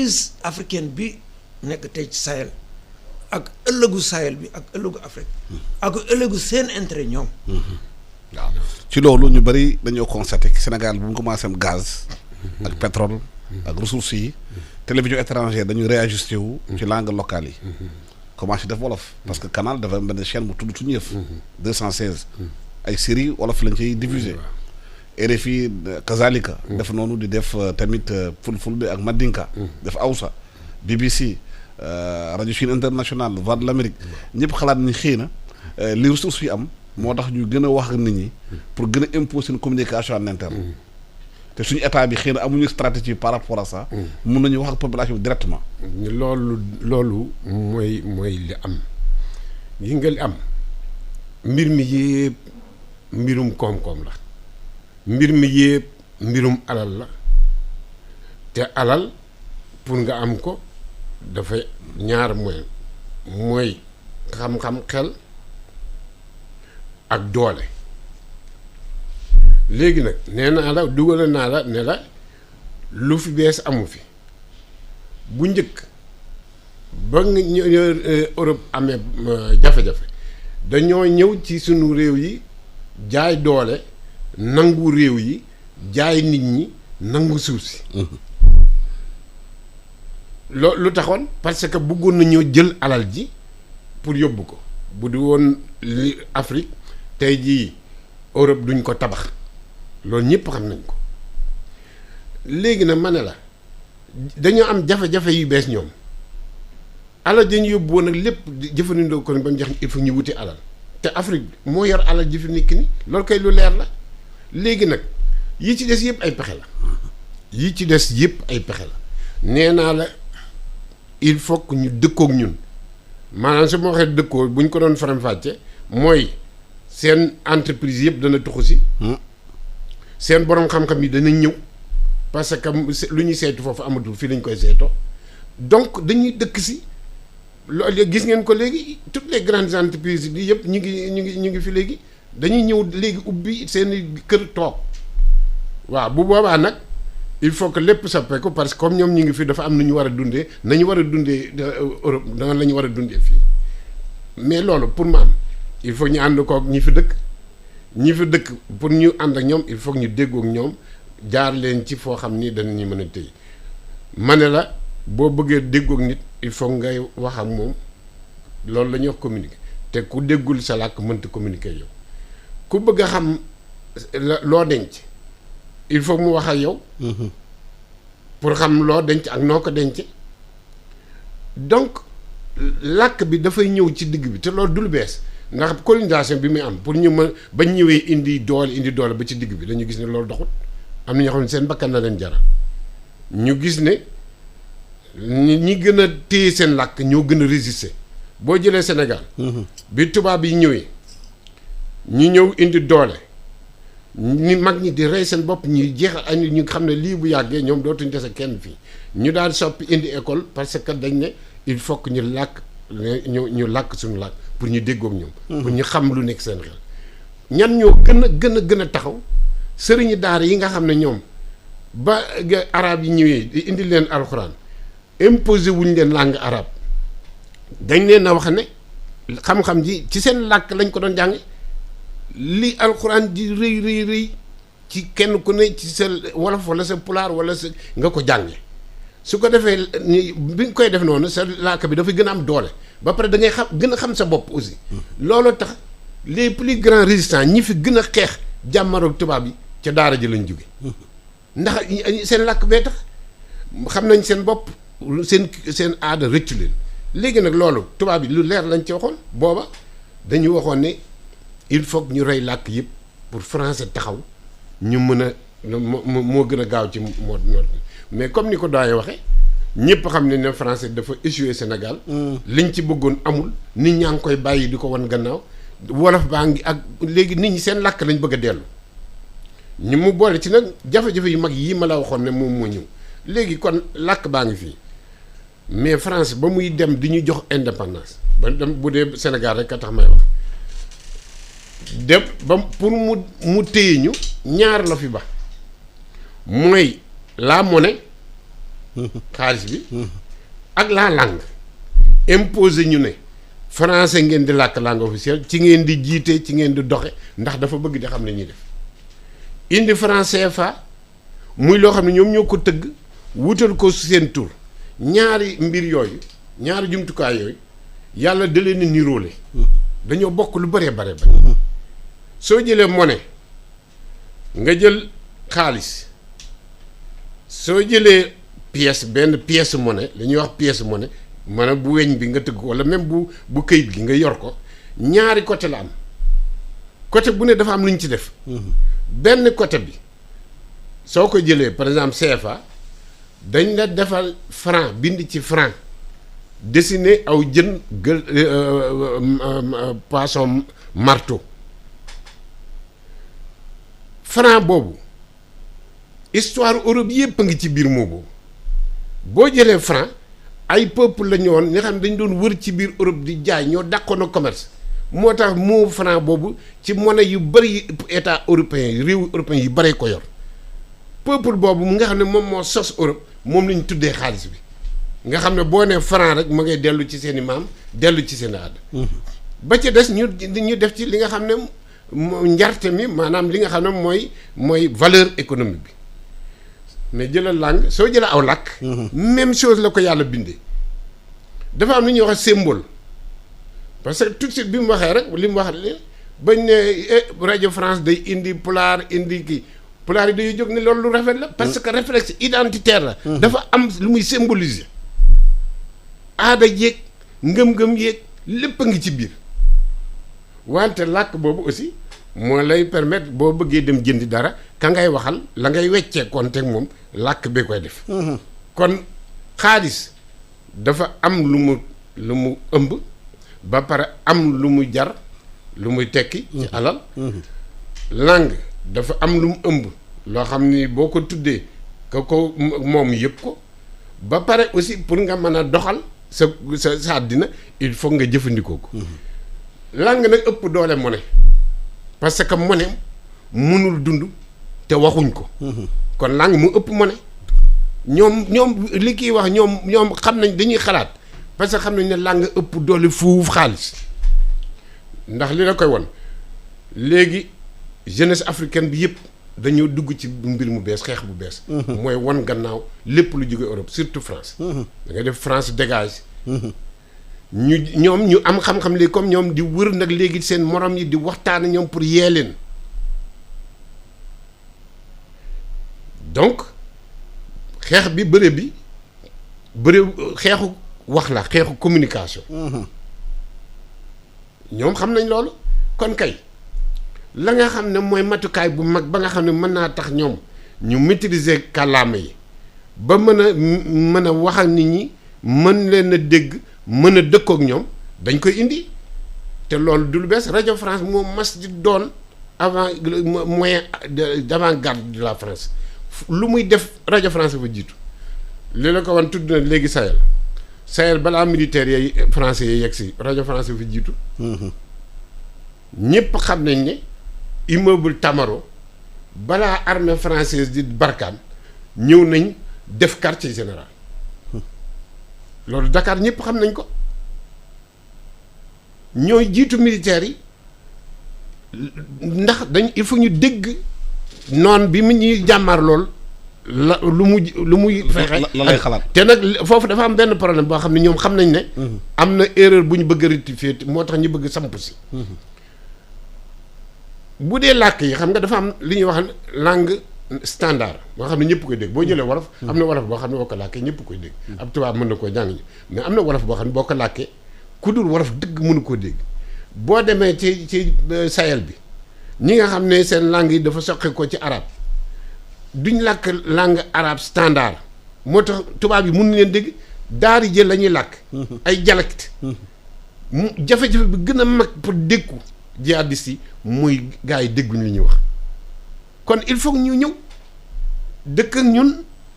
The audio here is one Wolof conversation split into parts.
crise africaine bi nekk tey ci Sahel ak ëllëgu Sahel bi ak ëllëgu Afrique ak ëllëgu seen intérêt ñoom. waaw ci loolu ñu bëri dañoo constaté que Sénégal bu mu commencé am gaz. ak pétrole. ak ressources yi. télévision étrangère dañu réajusté wu. ci langue locale yi. commencé def wolof. parce que canal dafa am benn chaîne bu tudd suñu yëf. 216. ay séries wolof lañ ciy diffusé. RFI kazalika. def noonu di def tamit fulful bi ak Mandinka. def Awsa. BBC rajo Chine international Voix de l'Amérique. ñëpp xalaat ni xëy na li ressources yi am. moo tax ñu gën a wax ak nit ñi. pour gën a imposer une communication en interne. te suñu état bi xëy na amuñu stratégie par rapport à ça. mun nañu wax ak population bi directement. loolu mooy li am yi nga li am mbir mi yëpp mbirum koom-koom la mbir mi yëpp mbirum alal la te alal pour nga am ko dafay ñaar mooy xam-xam xel ak doole. léegi nag nee naa la dugal naa la ne la lu fi bees amu fi bu njëkk ba nga Europe amee jafe-jafe dañoo ñëw ci sunu réew yi jaay doole nangu réew yi jaay nit ñi nangu suuf si. lu taxoon parce que bëggoon nañoo jël alal ji pour yóbbu ko bu du woon li Afrique tey jii Europe duñ ko tabax. loolu ñëpp xam nañ ko léegi nag ma ne la dañoo am jafe-jafe yu bees ñoom alal dañu yóbbu woon nag lépp jëfandikoo ko ba mu jeex il faut ñu wuti alal te Afrique moo yor alal ji fi nekk ni loolu koy lu leer la léegi nag yi ci des yëpp ay pexe la yi ci des yëpp ay pexe la nee naa la il faut que ñu dëkkook ñun maanaam su ma waxee dëkkoo bu ñu ko doon faram-fàcce mooy seen entreprise yëpp dana tuxu si. seen borom xam-xam yi danañ ñëw parce que lu ñuy seetu foofu amatul fii lañ koy seetoo donc dañuy dëkk si loolu gis ngeen ko léegi toutes les grandes entreprises bi yëpp ñu ngi fi léegi dañuy ñëw léegi ubbi seen kër toog waaw bu boobaa nag il faut que lépp soppeeku parce que comme ñoom ñu ngi fi dafa am nu ñu war a dundee nañu war a dundee Europe noonu la ñu war a dundee fii mais loolu pour ma am il faut ñu ànd koog ñi fi dëkk pour ñu ànd ak ñoom il faut ñu déggook ñoom jaar leen ci foo xam ni danañu mën a téye ma ne la boo bëggee déggook nit il faut ngay wax ak moom loolu la ñuy wax communiquer te ku déggul sa làkk mënta communiquer yow ku bëgg a xam loo denc il faut mu wax ak yow. pour xam loo denc ak noo ko denc donc làkk bi dafay ñëw ci digg bi te loolu du lu bees. ndax colonisation bi muy am pour ñu mën ba ñëwee indi doole ba ci digg bi dañu gis ne loolu doxut am na ñoo xam ne seen bakkan na leen jara ñu gis ne ñi gën a téye seen làkk ñoo gën a résister boo jëlee Sénégal. bi tubaab yi ñëwee ñu ñëw indi doole ni mag ñi di rey seen bopp ñuy jeexal ay ñu xam ne lii bu yàggee ñoom dootuñ dese kenn fii ñu daal soppi indi école parce que dañ ne il faut que ñu làkk ñu làkk suñu làkk. pour ñu déggook ñoom. pour ñu xam lu nekk seen xel. ñan ñoo gën a taxaw sëriñi daara yi nga xam ne ñoom ba arab yi ñëwee di indi leen alxuraan imposé wuñ leen langue arabe dañ leen a wax ne xam-xam ji ci seen làkk lañ ko doon jànge li alxuraan ji rëy ci kenn ku ne ci sa wolof wala sa pulaar wala sa nga ko jànge su ko defee bi nga koy def noonu sa làkk bi dafay gën a am doole ba pare da ngay gën a xam sa bopp aussi. looloo tax les plus grands résistants ñi fi gën a xeex jàmmaroog tubaab yi ca daara ji lañ jóge ndax seen làkk bee tax xam nañ seen bopp seen aada rëccu leen léegi nag loolu tubaab yi lu leer lañ ci waxoon booba dañu waxoon ne il faut ñu rey làkk yëpp pour français taxaw ñu mën a moo gën a gaaw ci moo mais comme ni ko doyen waxee ñëpp xam ne français dafa échoué Sénégal. liñ ci bëggoon amul nit ñaa ngi koy bàyyi di ko wan gannaaw wolof baa ngi ak léegi nit ñi seen làkk lañ bëgg a dellu ñu mu boole ci nag jafe-jafe yu mag yii ma la waxoon ne moom moo ñëw léegi kon làkk baa ngi fii mais France ba muy dem di ñu jox indépendance ba dem bu dee Sénégal rek a tax may wax dem ba pour mu téye ñu ñaar la fi ba mooy la monnaie xaalis bi ak la langue imposé ñu ne français ngeen di làkk langue officielle ci ngeen di jiite ci ngeen di doxe ndax dafa bëgg di xam ne ñuy def indi franc CFA muy loo xam ne ñoom ñoo ko tëgg wutal ko seen tur ñaari mbir yooyu ñaari jumtukaay yooyu yàlla da leen niroole dañoo bokk lu bëree bare ba soo jëlee monnaie nga jël xaalis soo jëlee pièce benn pièce monnaie li ñuy wax pièce monnaie maanaam bu weñ bi nga tëgg ko wala même bu këyit gi nga yor ko ñaari côté la am côté bu ne dafa am lu ñu ci def benn côté bi soo ko jëlee par exemple CFA dañ la defal franc bind ci franc dessiné aw jën poisson marteau franc boobu histoire Europe yépp a ngi ci biir moo boobu boo jëlee franc ay peuple la ñu woon nga xam ne dañ doon wër ci biir Europe di jaay ñoo dàqoon a commerce moo tax moo franc boobu ci monnaie yu bëri état européen yi réew européen yi bëree ko yor peuple boobu mu nga xam ne moom moo sos Europe moom la ñu tuddee xaalis bi nga xam ne boo nee franc rek ma ngay dellu ci seen i maam dellu ci seen aada ba ca des ñu def ci li nga xam ne njarte mi maanaam li nga xam ne mooy valeur économique bi mais jëlal langue soo jëlee aw làkk même chose la ko yàlla bindee dafa am lu ñuy wax symbole parce que tout de suite bi mu waxee rek li mu wax bañ ne rajo France day indi pulaar indi kii pulaar yi day jóg ne loolu lu rafet la parce que réflexe identitaire la dafa am lu muy symboliser aada yéeg ngëm-ngëm yéeg lépp a ngi ci biir wante làkk boobu aussi moo lay permettre boo bëggee dem jëndi dara ka ngay waxal la ngay weccee konteeg moom làkk bi koy def kon xaalis dafa am lu mu ëmb ba pare am lu mu jar lu muy tekki ci alal langue dafa am lu mu ëmb loo xam ni boo ko tuddee ko moom yëpp ko ba pare aussi pour nga mën a doxal sa àddina il faut nga jëfandikoo ko langue nag ëpp doole monnaie parce que monnaie mënul dund te waxuñ ko kon langue mu ëpp monnaie ñoom li kiy wax ñoom xam nañ dañuy xalaat parce que xam nañ ne langue ëpp doole fuuf xaalis ndax li la koy won léegi jeunesse africaine bi yëpp dañoo dugg ci mbir mu bees xeex bu bees mooy wan gannaaw lépp lu jóge Europe surtout France da ngay def France dégage ñu am xam-xam léegi comme ñoom di wër nag léegi seen morom yi di waxtaan ñoom pour yee leen donc xeex bi bëre xeexu wax la xeexu communication ñoom xam nañ loolu kon kay la nga xam ne mooy matukaay bu mag ba nga xam ne mën naa tax ñoom ñu maîtriser kàllaama yi ba mën a wax ak nit ñi mën leen a dégg mën a dëkkook ñoom dañ koy indi te loolu du lu bees rajo France moo mas di doon avant moyen d'avant-garde de la France lu muy def rajo France fa jiitu li la ko wan tudd na léegi Sahel balaa militaire yi français yi yegg si rajo France fa jiitu ñëpp xam nañ ne immeuble Tamaro balaa armée française di Barkhane ñëw nañ def quartier général loolu Dakar ñëpp xam nañ ko ñooy jiitu militaires yi ndax il faut ñu dégg noon bi mu ñuy jàmmaar lool la lu muy fexe la lay xalaat te nag foofu dafa am benn problème boo xam ne ñoom xam nañ ne am na erreur bu ñu bëgg a rectifier moo tax ñu bëgg samp si bu dee làkk yi xam nga dafa am li ñuy wax langue standard boo xam ne ñëpp koy dégg boo jëlee wolof am na wolof boo xam ne boo ko làkkee ñëpp koy dégg ab tubaab mën na koo jàng mais am na wolof boo xam ne boo ko làkkee ku dul wolof dëgg mënu koo dégg boo demee ci Sahel bi ñi nga xam ne seen langue yi dafa soqe ko ci arabe duñ làkk langue arabe standard moo tax tubaab yi mënu leen dégg daari jël la ñuy làkk ay dialecte mu jafe-jafe bi gën a mag pour déggu jihadistes yi mooy gars yi dégguñ li ñuy wax kon il faut ñu ñëw dëkk ak ñun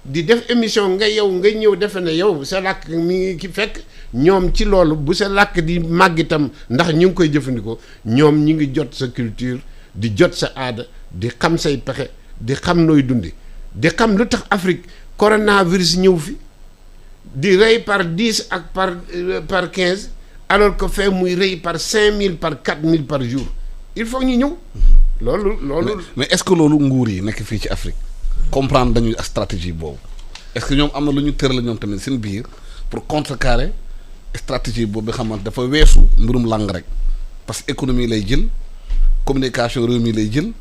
di def émission nga ñëw defe ne yow sa làkk mi ngi ki fekk ñoom ci loolu bu sa làkk di màgg itam ndax ñu ngi koy jëfandikoo ñoom ñi ngi jot sa culture di jot sa aada di xam say pexe di xam nooy dundi di xam lu tax Afrique coronavirus ñëw fi di rey par 10 ak par 15 alors que fee muy rey par 5000 par 4000 par jour il faut ñu ñëw. loolu. mais est-ce que loolu nguur yi nekk fii ci Afrique comprendre dañuy stratégie boobu est-ce que ñoom am na lu ñu tëral ñoom tamit seen biir pour contrecarrer stratégie boobu nga xamante dafa weesu mbirum lang rek parce que économie lay jël communication réew mi lay jël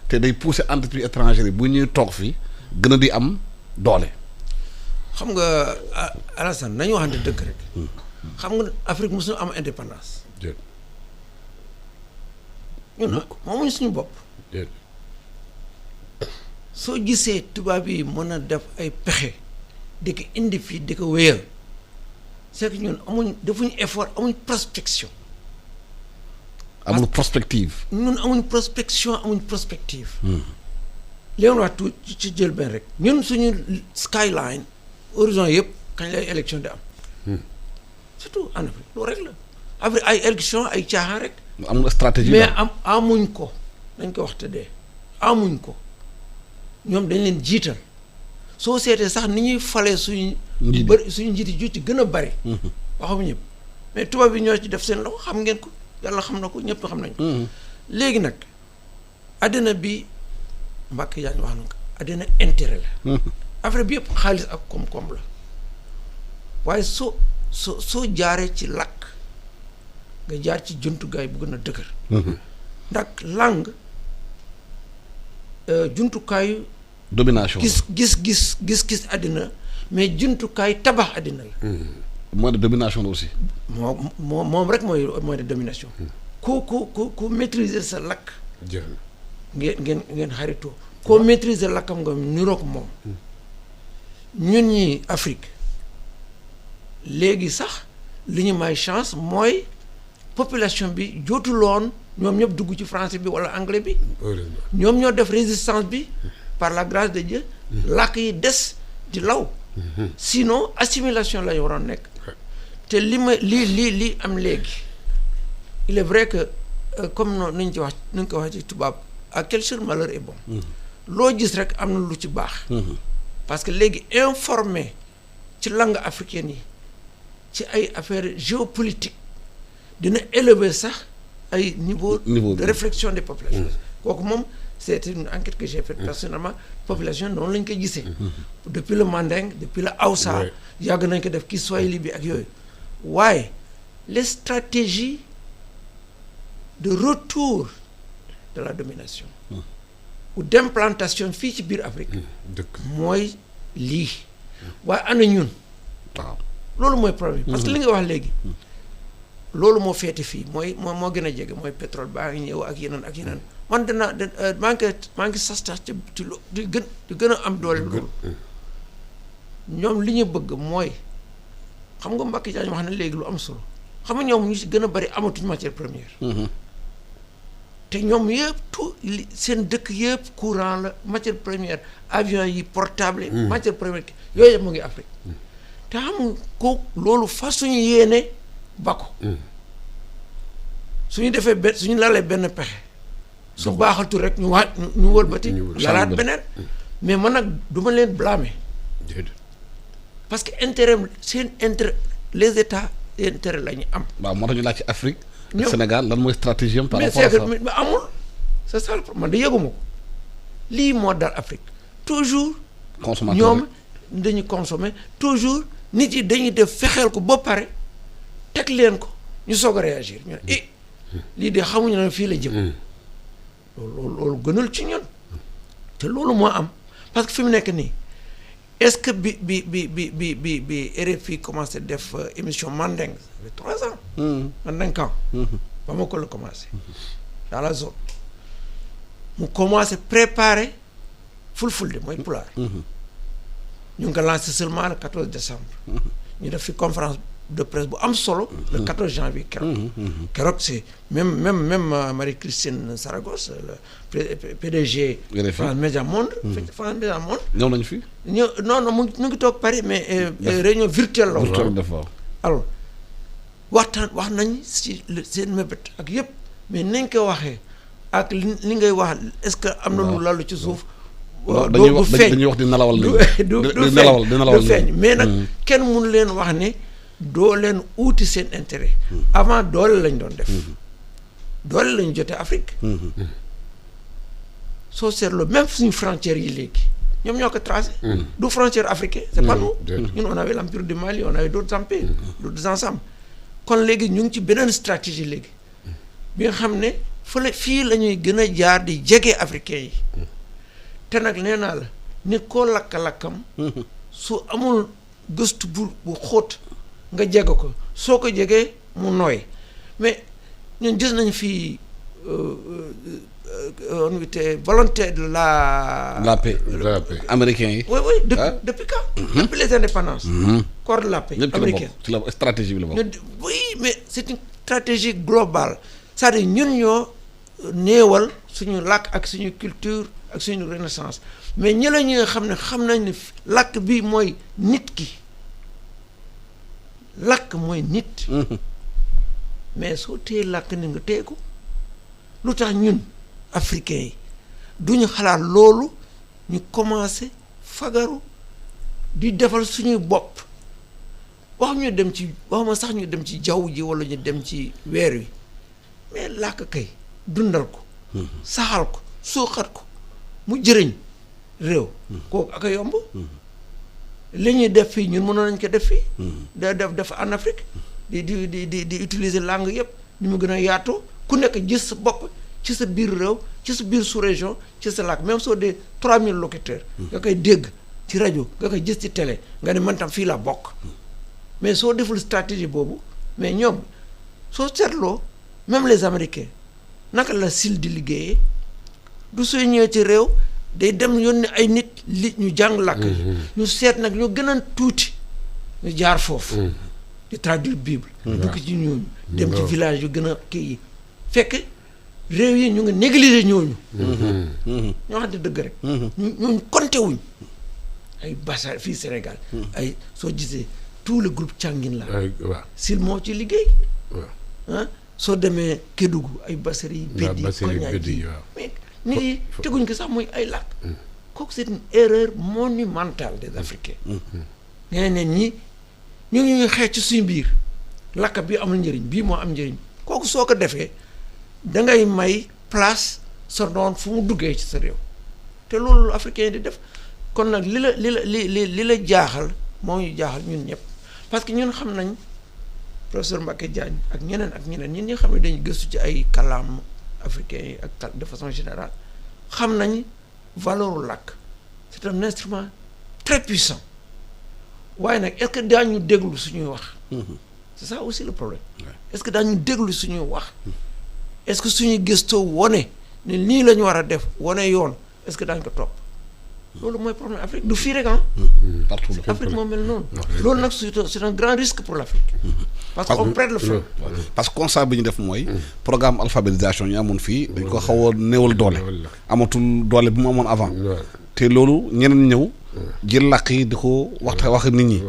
te day pousser entreprise étrangère yi bu ñuy toog fii gën a di am doole. xam nga Alassane nañu waxante dëgg rek. xam nga Afrique mosu am indépendance. ñun nag moomuñu suñu bopp. soo gisee tubaab yi mën a def ay pexe di ko indi fii di ko wéyal c'est que ñun defuñu effort amuñ prospection. amul prospective. ñun amuñ prospection amuñ prospective. li nga wax tuuti ci jël benn rek ñun suñu skyline horizon yëpp kañ lay élection di am. surtout en Afrique loolu rek la Afrique ay élection ay caaxaan rek. amul stratégie mais amuñ ko dañ ko wax te dee amuñ ko ñoom dañ leen jiital soo seetee sax ni ñuy falee suñu njiiti ju ci gën a bari. waxuñu ñëpp mais tubaab bi ñoo ci def seen loxo xam ngeen ko yàlla xam na ko ñëpp xam nañ ko. léegi nag àddina bi Mbacke yaa ngi wax na ko àddina intérêt la. Afrique bi yëpp xaalis ak koom-koom la waaye soo jaaree ci làkk nga jaar ci jumtukaay bu gën a dëgër. ndax langue jumtukaayu. domination gis àddina mais jumtukaay tabax àddina la. moyen de domination la aussi. moom rek mooy moyen de domination. ku maîtriser sa lakk. ngeen xaritoo. koo maîtriser lakkam nga niroog moom. ñun ñi Afrique léegi sax li ñu may chance mooy population bi jotuloon ñoom ñëpp dugg ci français bi wala anglais bi. ñoom ñoo def résistance bi par la grâce de Dieu. làkk yi des di law. sinon assimilation la ñu waroon nekk. te li am léegi il est vrai que comme noonu nañ ci wax nañ ko wax ci tubaab à quel chose malheur est bon. loo gis rek am na lu ci baax. parce que léegi informé ci langue africaine yi ci ay affaires géopolitique dina élever sax ay niveau de réflexion des populations. kooku moom c'est une enquête que j'ai faite personnellement population noonu lañ koy gisee. depuis le Manding depuis le Hausa. yàgg nañ ko def kii Swahili bi ak yooyu. waaye les stratégies de retour de la domination. ou d'implantation fii ci biir Afrique. mooy lii. waaye ana ñun. waaw loolu mooy problème parce que li nga wax léegi. loolu moo féete fii moo gën a jege mooy pétrole baa ngi ñëw ak yeneen ak yeneen man maa ngi sastax ci lu di gën a am doole loolu. ñoom li ñu bëgg mooy xam nga Mbacke Diagne wax na léegi lu am solo xam nga ñoom ñu si gën a bari amatuñ matière première. te ñoom yëpp tout seen dëkk yëpp courant la matière première avion yi portable. matière première yooyu yëpp mu ngi Afrique. te xam ko loolu fas suñu yéene ba ko. suñu defee suñu lalee benn pexe. su baaxatul rek ñu wëlbati. lalaat beneen. mais man nag du ma leen blâmer. parce que intérêt seen intérêt les états intérêt la ñu am. waaw moo tax ñu laaj ci Afrique. Sénégal lan mooy stratégie am par rapport à ça mais amul c'est ça man de yëguma ko lii moo dal Afrique toujours. consommateur ñoom dañuy consommer toujours nit yi dañuy def fexeel ko ba pare teg leen ko ñu soog a réagir ñu ne lii de xamuñu ne fii la jëm. loolu gënul ci ñun te loolu moo am parce que fi mu nekk nii est-ce que bi RFI commencé def émission Manding ça fait 3 ans. Manding Camp. ba ma ko la commencé. dans la zone mu commencé préparer Fulfulde mooy pulaar. ñu ngi ko lancé seulement le 14 décembre. ñu def fi conférence de presse bu am solo. le 14 janvier keroog. keroog c'est même Marie-Christine Saragosse le PDG. France Média Monde. France Média Monde. ñëw nañu fi. non mu ngi toog Paris mais réunion virtuelle la. virtuelle dafa alors wax nañ si seen mébét ak yëpp mais nañ ko waxee ak li ngay wax est-ce que am na lu lalu ci suuf dañuy wax di nalawal du feeñ mais nag kenn mënu leen wax ne doo leen uuti seen intérêt avant doole lañ doon def doole lañu jotee Afrique soo seetloo même suñu frontières yi léegi ñoom ñoo ko tracé du frontière africain c'est pas nous ñun on avait l'empire du Mali on avait d'autres empires d'autres ensembles kon léegi ñu ngi ci beneen stratégie léegi bi nga xam ne fii la ñuy gën a jaar di jege africain yi te nag nee naa la nit koo lakk-lakkam su amul gëstu bu xóot nga jege ko soo ko jegee mu nooy mais ñun gis nañ fii on était volontaire de la paix américain yi oui depuis quand depuis les indépendances corps de la paix américaine ci la stratégie bi la bokk oui mais c'est une stratégie globale c'est-à-dire ñun ñoo néewal suñu làkk ak suñu culture ak suñu renaissance mais ñi la ñi nga xam ne xam nañ ne làkk bi mooy nit ki làkk mooy nit mais soo téye làkk ni nga téye ko lu tax ñun africains yi duñu xalaat loolu ñu commencé fagaru di defal suñuy bopp waxuma sax ñu dem ci jaww ji wala ñu dem ci weer wi mais làkk kay dundal ko saxal ko suuxat ko mu jëriñ réew kooku ak a yomb li ñuy def fii ñun mënoon nañ ko def fii def en Afrique di utiliser langue yëpp ni mu gën a yaatoo ku nekk gis sa bopp ci sa biir réew ci sa biir sous-région ci sa làkk même soo dee 3000 locuteurs nga koy dégg ci rajo nga koy gis ci télé nga ne man tam fii la bokk mais soo deful stratégie boobu mais ñoom soo seetloo même les Américains naka la SIL di liggéeyee du sooy ñëwee ci réew day dem yónni ay nit ñu jàng làkk ñu seet nag ñu gën a tuuti ñu jaar foofu di traduire Bible dugg ci ñooñu dem ci village yu gën a kii yi fekk réew yi ñu ngi négliger ñooñu ñoo xam ne dëgg rek ñooñu compté wuñ ay Bassa fii Sénégal ay soo gisee tout le groupe Thiangin la SIL moo ci liggéey soo demee Kédougou ay Bassari Bédi Koña ji mais nit yi teguñ ko sax muy ay làkk kooku c'est une erreur monumentale des Africains ñeneen ñi ñu ngi xeex ci suñu biir làkk bi amul njëriñ bii moo am njëriñ kooku soo ko defee dangay may place sa doon fu mu duggee ci sa réew te loolu africain di def kon nag li la jaaxal moo ñu jaaxal ñun ñëpp parce que ñun xam nañ professeur Mbacké Diagne ak ñeneen ñun ñi xam ne dañu gëstu ci ay kàllaam africain yi ak de façon générale xam nañ valeuru làkk c'est un instrument très puissant waaye nag est-ce que daañu déglu suñuy wax c'est ça aussi le problème est-ce que daañu déglu suñuy wax est-ce que suñuy gëstoo wone ne nii la ñu war a def wone yoon est-ce que daañu ko topp loolu mooy problème Afrique du fii rek partout Afrique moo mel noonu loolu nag c'est un grand risque pour l'Afrique parce qu'on prête le flanc parce que constat bi ñu def mooy programme alphabétisation ñu amoon fii dañ ko xaw a néewal doole amatul doole bi mu amoon avant te loolu ñeneen ñëw jël làkk yi di ko wax nit ñi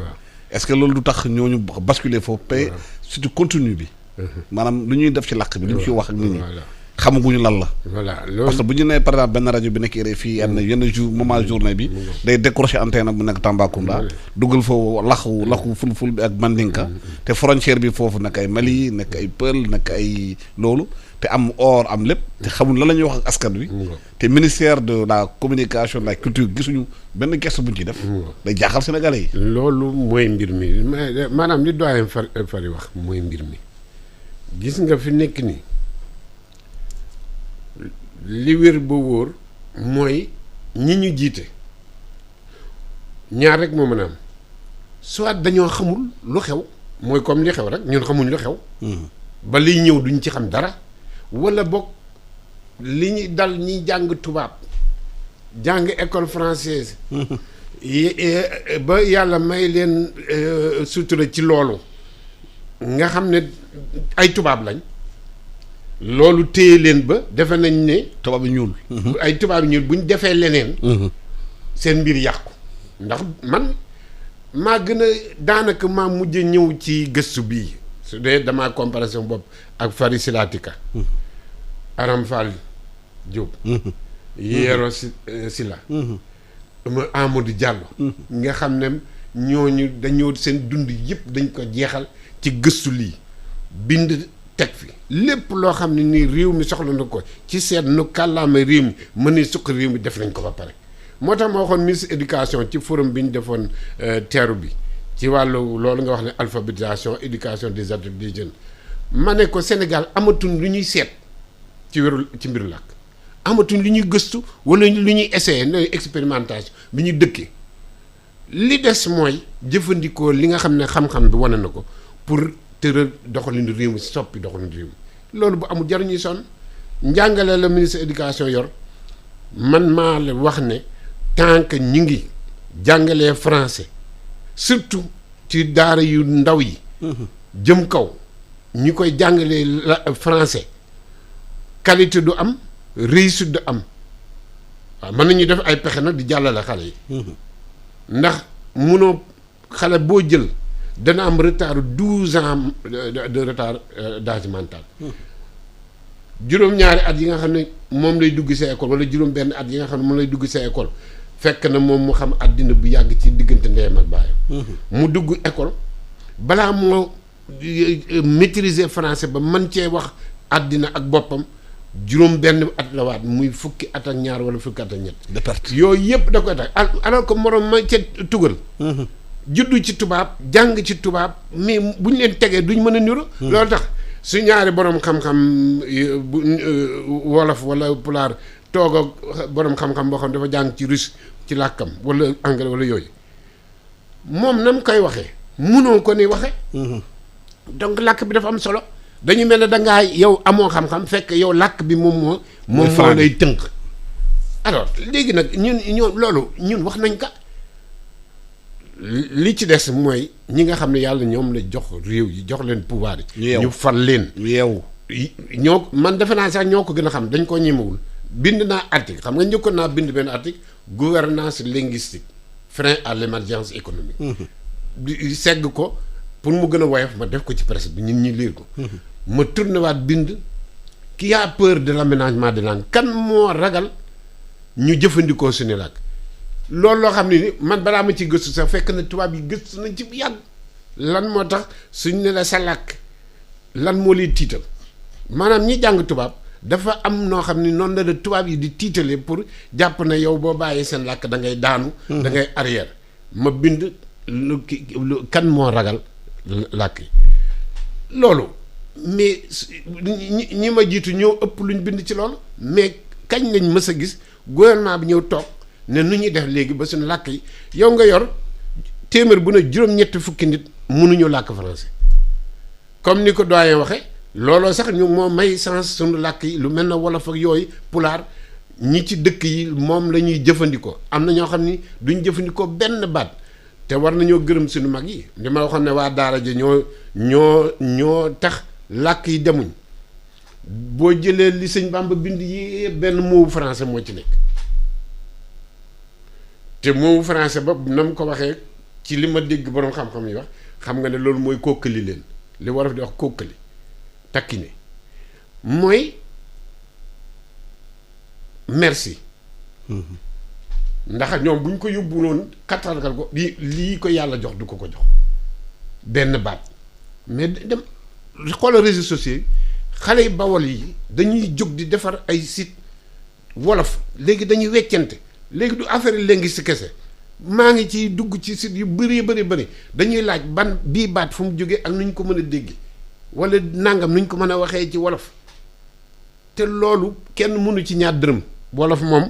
est-ce que loolu du tax ñooñu basculer foofu te surtout contenu bi maanaam lu ñuy def ci làkk bi lu ñu ciy wax ak nit ñi xamaguñu lan la. voilà parce que bu ñu nee par exemple benn rajo bi nekk RFI yenn jour moment journée bi day décrocher antenne bu nekk Tambacounda dugal foofu laxu fulful bi ak Mandinka te frontière bi foofu nekk ay Mali nekk ay Peul nekk ay loolu te am or am lépp te xamul lan la ñuy wax ak askan wi te ministère de la communication de la culture gisuñu benn geste bu ñu ciy def day jaaxal Sénégalais yi. loolu mooy mbir mi maanaam li doyen Fary wax mooy mbir mi gis nga fi nekk nii li wér ba wóor mooy ñi ñu jiite ñaar rek moo mën a am soit dañoo xamul lu xew mooy comme li xew rek ñun xamuñ lu xew ba liy ñëw duñ ci xam dara wala boog li ñu dal ñi jàng tubaab jàng école française ba yàlla may leen sutura ci loolu nga xam ne ay tubaab lañ loolu téye leen ba defe nañ ne tubaab yi ñuul ay tubaab yi ñuul bu ñu defee leneen seen mbir yàqu ndax man maa gën a daanaka maa mujj ñëw ci gëstu bii su dee damaa comparaison bopp ak Fary Silatika Aram Fall Diop Yero Sylla Amadou Diallo nga xam ne ñooñu dañoo seen dund yëpp dañ ko jeexal ci gëstu lii bind teg fi lépp loo xam ne nii réew mi soxla na ko ci seet nu kàllaama réew mi mën a suqi réew mi def nañ ko ba pare moo tax ma waxoon ministre éducation ci forum bi ñu defoon teeru bi ci wàllu loolu nga wax ne alphabétisation éducation des adultes des jeunes ma ne ko Sénégal amatuñ lu ñuy seet ci mbiru làkk amatuñ lu ñuy gëstu wala lu ñuy essayer nooy expérimentation bi ñu dëkkee li des mooy jëfandikoo li nga xam ne xam-xam bi wane na ko pour tëral doxalinu réew mi soppi doxalinu réew mi loolu bu amul jaruñuy sonn njàngale la ministre éducation yor man maa la wax ne tant que ñu ngi jàngalee français surtout ci daara yu ndaw yi jëm kaw ñi koy jàngalee français qualité du am réussite du am waaw mën nañu def ay pexe nag di jàllale xale yi ndax munoo xale boo jël dana am retard 12 ans de retard d'âge mental juróom-ñaari at yi nga xam ne moom lay dugg sa école wala juróom-benn at yi nga xam ne moom lay dugg sa école fekk na moom mu xam àddina bu yàgg ci diggante ndeyam ak baayam mu dugg école balaa moo maîtriser français ba mën cee wax àddina ak boppam juróom benn at la waat muy fukki at ak ñaar wala fukki at ak ñett de perte yooyu yëpp da koy tax alors que morom ma ca tugal juddu ci tubaab jàng ci tubaab mais bu ñu leen tegee duñ mën a niru loolu tax su ñaari borom xam-xam bu wolof wala pulaar toog ak borom xam-xam boo xam dafa jàng ci russe ci làkkam wala anglais wala yooyu moom na mu koy waxee munoo ko ni waxe donc làkk bi dafa am solo dañu mel ne dangaa yow amoo xam-xam fekk yow làkk bi moom moo lay tënk alors léegi nag ñun loolu ñun wax nañ ka li ci des mooy ñi nga xam ne yàlla ñoom la jox réew yi jox leen pouvoir yi ñu fal leen yeewu ñoo man defe naa sax ñoo ko gën a xam dañ ko ñemewul bind naa article xam nga njëkkoon naa bind benn article gouvernance linguistique frein à l'émergence économique di segg ko pour mu gën a woyof ma def ko ci presse bi ñun ñi lire ko ma tourné waat bind qui a peur de l'aménagement de langue kan moo ragal ñu jëfandikoo suñu làkk loolu loo xam ne ni man balaa ma ci gëstu sax fekk na tubaab yi gëstu nañ ci bu yàgg lan moo tax suñ ne la sa làkk lan moo lay tiital maanaam ñi jàng tubaab dafa am noo xam ne noonu la tubaab yi di tiitalee pour jàpp na yow boo bàyyee seen làkk da ngay daanu da ngay arrière ma bind lu kan moo ragal làkk yi loolu mais ñi ma jiitu ñoo ëpp luñ bind ci loolu mais kañ lañ mës a gis gouvernement bi ñëw toog ne nu ñuy def léegi ba suñu làkk yi yow nga yor téeméer bu ne juróom-ñetti fukki nit mënuñu làkk français comme ni ko doyen waxe looloo sax ñu moo may sens suñu làkk yi lu mel na wolof ak yooyu pulaar ñi ci dëkk yi moom la ñuy jëfandikoo am na ñoo xam ni duñ jëfandikoo benn baat te war nañoo gërëm suñu mag yi li ma waxoon ne waa daara ji ñoo tax làkk yi demuñ boo jëlee li sëñ Bamba bind yi benn mot français moo ci nekk te mot français ba na mu ko waxee ci li ma dégg boroom xam-xam yi wax xam nga ne loolu mooy kókkali leen li wolof di wax kókkali takki ne mooy merci ndax ñoom bu ñu ko yóbbuloon kattangal ko lii ko yàlla jox du ko jox benn baat mais dem xoolal réseaux sociaux xale yi bawol yi dañuy jóg di defar ay site wolof léegi dañuy weccante léegi du affaire linguistique kese maa ngi ci dugg ci site yu bëri dañuy laaj ban bii baat fu mu jógee ak nu ñu ko mën a dégg wala nangam nu ñu ko mën a waxee ci wolof te loolu kenn mënu ci ñaar dërëm wolof moom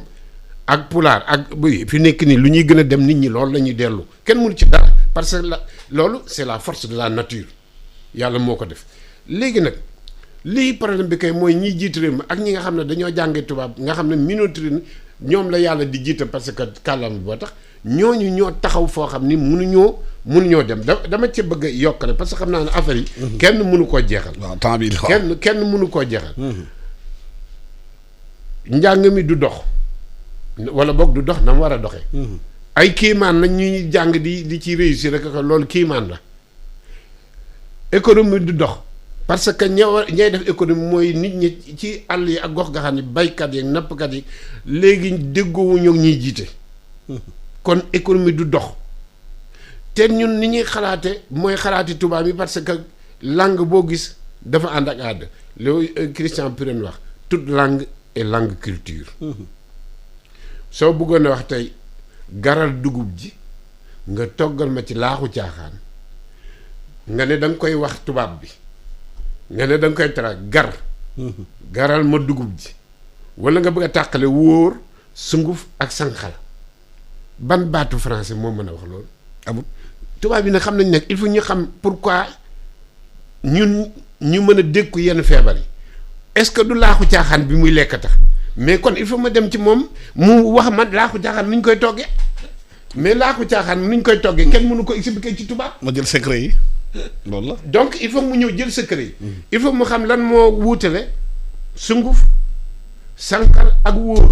ak pulaar ak buy fi nekk nii lu ñuy gën a dem nit ñi loolu la ñuy dellu kenn mënu ci dara parce que loolu c'est la force de la nature yàlla moo ko def léegi nag lii problème bi kay mooy ñiy jiitu réew mi ak ñi nga xam ne dañoo jàngee tubaab nga xam ne minorité ñoom la yàlla di jiite parce que kàllaama bi boo tax ñooñu ñoo taxaw foo xam ni mënuñoo dem dama ci bëgg a yokkale parce que xam naa ne affaire yi kenn mënu koo jeexal waaw temps bi kenn mënu koo jeexal njàng mi du dox wala boog du dox na mu war a doxee ay kiimaan la ñuy jàng di ci réussir rek loolu kiimaan la économie du dox parce que ñay def économie mooy nit ñi ci àll yi ak gox gaxaan yi baykat yi nappkat yi léegi déggoowuñu ak ñuy jiite kon économie du dox te ñun ni ñuy xalaate mooy xalaati tubaab yi parce que langue boo gis dafa ànd ak aada loolu Christian Pirenne wax toute langue est langue culture soo bëggoon a wax tey garal dugub ji nga toggal ma ci laaxu caaxaan nga ne da nga koy wax tubaab bi nga ne da nga koy tara garal ma dugub ji wala nga bëgg a tàqale wóor sunguf ak sànqal ban baatu français moo mën a wax loolu amul tubaab yi nag xam nañ nag il faut ñu xam pourquoi ñun ñu mën a dékku yenn feebar yi est-ce que du laaxu caaxaan bi muy lekk tax mais kon il faut ma dem ci moom mu wax ma laaxu caaxaan nu ñu koy toggee mais laaxu caaxaan nu ñu koy toggee kenn mënu ko expliquer ci tubaab. ma jël secret yi loolu la. donc il faut mu ñëw jël secret yi. il faut mu xam lan moo wuutale sunguf sànqal ak wóor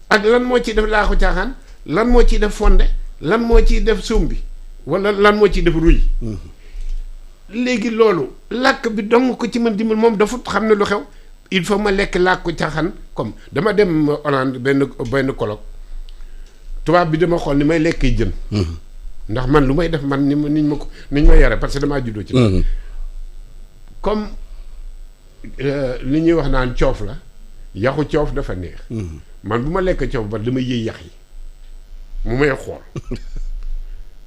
ak lan moo ciy def laaxu caaxaan lan moo ciy def fonde lan moo ciy def sumbi wala lan moo ciy def ruy. léegi loolu làkk bi dong ko ci mën dimbal moom dafa xam ne lu xew il faut ma lekk làkku caaxaan comme dama dem Hollande benn colloque tubaab bi dama xool ni may lekkee jën ndax man lu may def man niñ ma yare parce que damaa juddoo ci comme li ñuy wax naan coof la yaxu coof dafa neex man bu ma lekk coof ba dama yëy yax yi mu may xool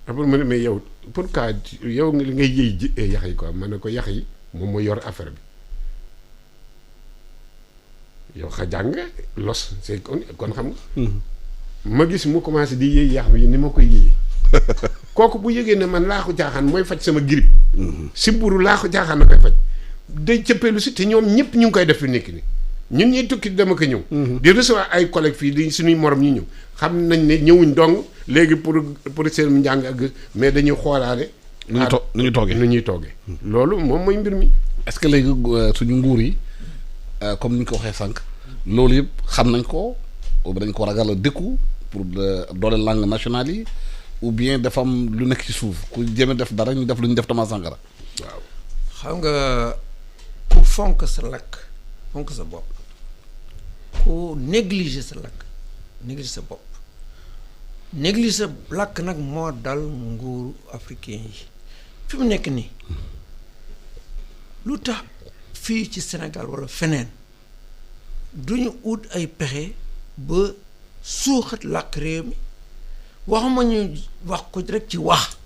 après ma ne mais yow pourquoi yow li ngay yëy yax yi quoi ma ne ko yax yi moom moo yor affaire bi yow xa jàng los c'est kon xam nga ma gis mu commencé di yëy yax bi ni ma koy yëyee kooku bu yëgee ne man laaxu caaxaan mooy faj sama grippe si buru laaxu caaxaan na koy faj day cëppeelu si te ñoom ñëpp ñu ngi koy def fi nekk ni ñun ñuy tukki dama ko ñëw di recevoir ay collègues fii di suñuy morom ñu ñëw xam nañ ne ñëwuñ dong léegi pour seen njàng ak mais dañuy xoolaale nu ñuy toogee loolu moom mooy mbir mi. est-ce que léegi suñu nguur yi comme ni ñu ko waxee sànq loolu yëpp xam nañ ko dañ ko ragal a dëkku pour doole langue nationale yi ou bien dafa am lu nekk ci suuf ku jéem a def dara ñu def lu ñu def Thomas Sankara. waaw xam nga ku fonk sa lakk fonk sa bopp ku négliger sa lakk négliger sa bopp négliger sa lakk nag moo dal nguuru africain yi fi mu nekk nii lu tax fii ci Sénégal walla feneen duñu ut ay pexe ba suuxat làkk réew mi waxuma ñu wax ko rek ci wax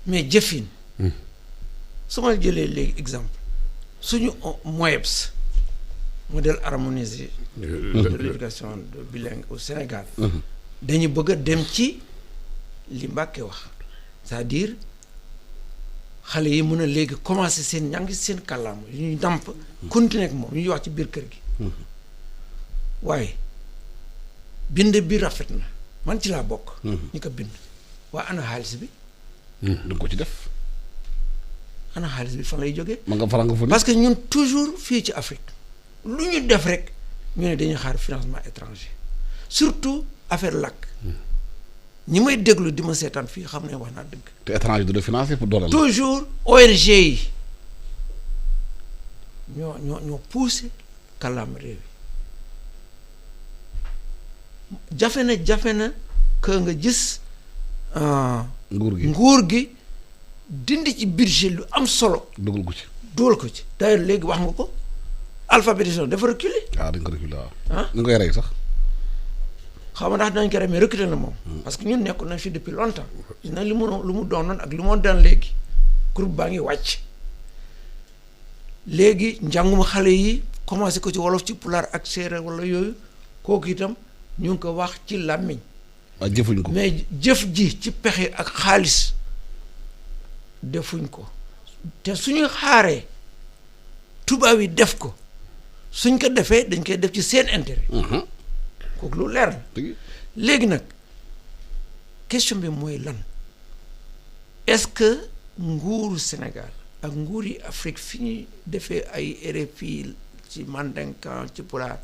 mais jëfin su ma jëlee léegi exemple suñu MOEPS modèle harmonisé de l'éducation bilingue au Sénégal dañu bëgg a dem ci li Mbàkke wax c'est-à-dire xale yi mën a léegi commencer seen njàng seen kàllaama yu ñuy ndàmp continuer ak moom yu ñuy wax ci biir kër gi waaye bind bi rafet na man ci laa bokk ñi ko bind waa ana xaalis bi du ko ci def ana xaalis bi fan lay jógee ma nga francophone parce que ñun toujours fii ci Afrique lu ñu def rek ñu ne dañuy xaar financement étranger surtout affaire làkk ñi may déglu di ma seetaan fii xam ne wax naa dëgg te étranger du la financer pour dooleel toujours ONG yi ñoo poussé kàllaama réew yi jafe na que nga gis nguur gi dindi ci budget lu am solo dugal ko ci d'ailleurs léegi wax nga ko alphabétisation dafa reculer dañ ko reculer waaw ñu koy rey sax xaw ma ndax dinañ ko rey mais reculer na moom parce que ñun nekkoon nañ fi depuis longtemps gis na lu mu doonoon ak lu moo daan léegi groupe baa ngi wàcc léegi njànguma xale yi commencé ko ci wolof ci pulaar ak séeréer wala yooyu kooku itam ñu ngi ko wax ci làmmiñ jëfuñ ko mais jëf ji ci pexe ak xaalis defuñ ko te suñu xaaree tubaab yi def ko suñ ko defee dañ koy def ci seen intérêt kooku lu leer la léegi nag question bi mooy lan est-ce que nguuru Sénégal ak nguur yi Afrique fi ñuy defee ay RFI ci Mandinka ci pulaar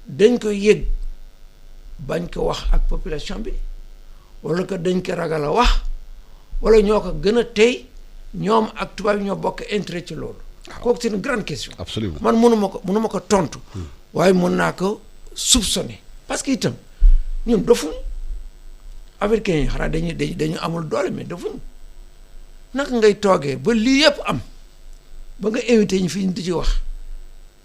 dañ ko yëg bañ ko wax ak population bi wala que dañ ko ragal a wax wala ñoo ko gën a tey ñoom ak tubaab yi ñoo bokk intérêt ci loolu. kooku c'est une grande question. absolument man mënuma ko tontu. waaye mën naa ko soupçonner parce que itam ñun dofuñu américains yi xanaa dañu amul doole mais dofuñu naka ngay toogee ba lii yëpp am ba nga invité ñu fi ñu di ci wax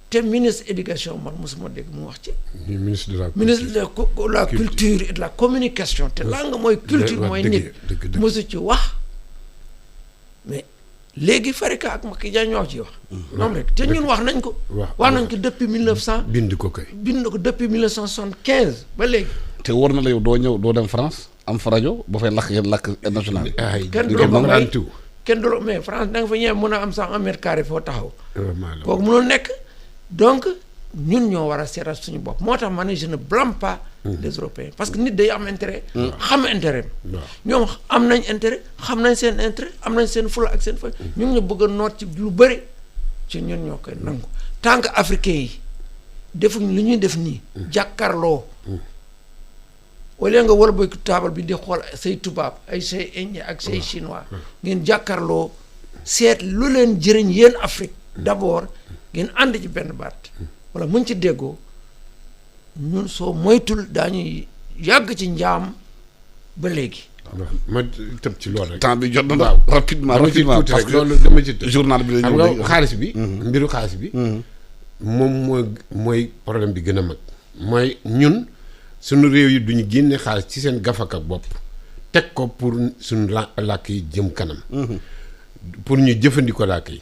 te ministre éducation man mosuma dégg mu wax ci. ministre de la culture et de la communication te langue mooy culture mooy nit mosu ci wax mais léegi Farika ak Macky Dia ñoo ci wax. ñoom rek te ñun wax nañ ko. wax nañ ko depuis 1900. bind ko kay. bind ko depuis 1975 ba léegi. te wóor na la yow doo dem France am fa rajo ba fay lakk national. kenn du la ko may kenn du la mais France da nga fa ñëw mën a am sax 1 mètre carré foo taxaw. kooku mënul nekk donc ñun ñoo war a seetal suñu bopp moo tax ma ne je ne blâme pas les Européens parce que nit day am intérêt. xam intérêt ñoom am nañ intérêt xam nañ seen intérêt am nañ seen fula ak seen fa ñu ngi ñu bëgg a noot ci lu bëri ci ñun ñoo koy nangu tant que africains yi defuñ li ñuy def nii. jàkkaarloo. au lieu nga war a boy taabal bi di xool say tubaab ay say indien ak say chinois ngeen jàkkaarloo seet lu leen jëriñ yéen Afrique d'abord ngeen ànd ci benn baat wala muñ ci déggoo ñun soo moytul daañuy yàgg ci njaam ba léegi. ma tëb ci loolu rek. temps bi jot na rapidement parce que loolu dama ci tëb journal bi la ñëw xaalis bi. mbiru xaalis bi. moom mooy problème bi gën a mag. mooy ñun suñu réew yi duñu génne xaalis ci seen gafaka bopp teg ko pour suñu làkk yi jëm kanam. pour ñu jëfandikoo làkk yi.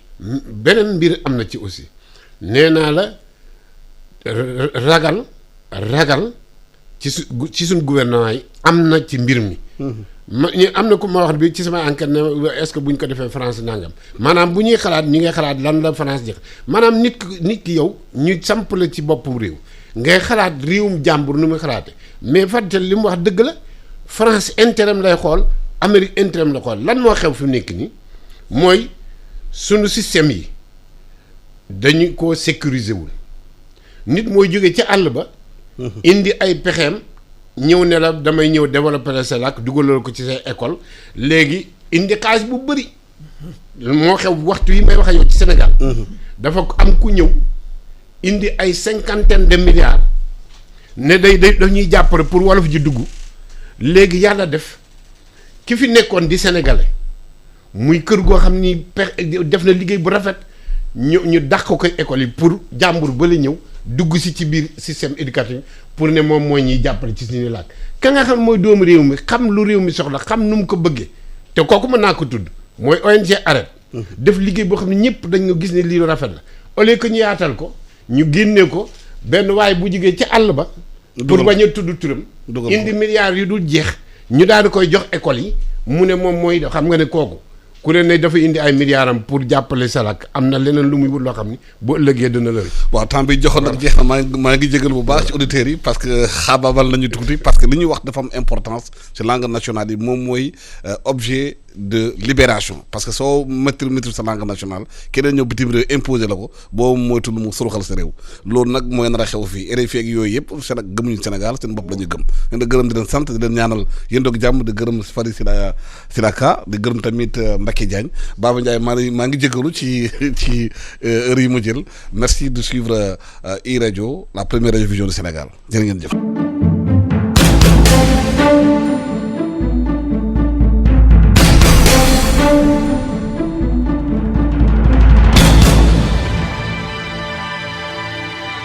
beneen mbir am na ci aussi nee naa la ragal ci suñ gouvernement yi am na ci mbir mi. ñu am na ku ma wax bi ci sama enquête ne est-ce que bu ñu ko defee France nangam maanaam bu ñuy xalaat ñu ngay xalaat lan la France jëkk maanaam nit ki yow ñu samp la ci boppam réew ngay xalaat réewum jàmbur nu muy xalaate mais fàttali li mu wax dëgg la France intérêt lay xool Amérique intérêt la xool lan moo xew fi mu nekk nii mooy sunu système yi dañu ko sécuriser wul nit mooy jóge ci àll ba. indi ay pexeem. ñëw ne la damay ñëw développer sa làkk dugalal ko ci say école léegi indi xaalis bu bëri moo xew waxtu yi may wax yow ci Sénégal. dafa am ku ñëw indi ay 50 de milliards ne day dañuy jàppale pour wolof ji dugg léegi yàlla def ki fi nekkoon di sénégalais muy kër goo xam ni def na liggéey bu rafet ñu dàq ko école yi pour jàmbur ba la ñëw dugg si ci biir système éducatif pour ne moom mooy ñuy jàppale ci suñu làkk ka nga xam mooy doomu réew mi xam lu réew mi soxla xam nu mu ko bëggee te kooku mën naa ko tudd mooy ONG Arrête def liggéey boo xam ne ñëpp dañ nga gis ne lii lu rafet la au lieu que ñu yaatal ko ñu génnee ko benn waaye bu jigee ci àll ba pour bañ a tudd turam indi milliards yu dul jeex ñu daal di koy jox école yi mu ne moom mooy xam nga ne kooku ku leen ne dafa indi ay milliards am pour jàppale salak am na leneen lu muy wut loo xam ni bu ëllëgee dina la. waaw temps bi joxoon nag jeex na maa ngi jégal bu baax ci auditeurs yi parce que xaabaabal nañu tuuti parce que li ñuy wax dafa am importance ci langue nationale yi moom mooy objet de libération parce que soo maîtriser sa langue nationale keneen ñëw bitim réew imposer la ko boobu moytul mu suruxal sa réew loolu nag mooy nar a xew fii RFI ak yooyu yëpp gëmuñu Sénégal seen bopp la ñu gëm leen da gërëm di leen sant di leen ñaanal yéen doog jàmm di gërëm Fary Silaka di gërëm tamit Mbacké Diagne Baba Ndiaye maa ngi jégalu ci heure yi mu jël merci de suivre iRadio la première radio vision du Sénégal jërë ngeen jëf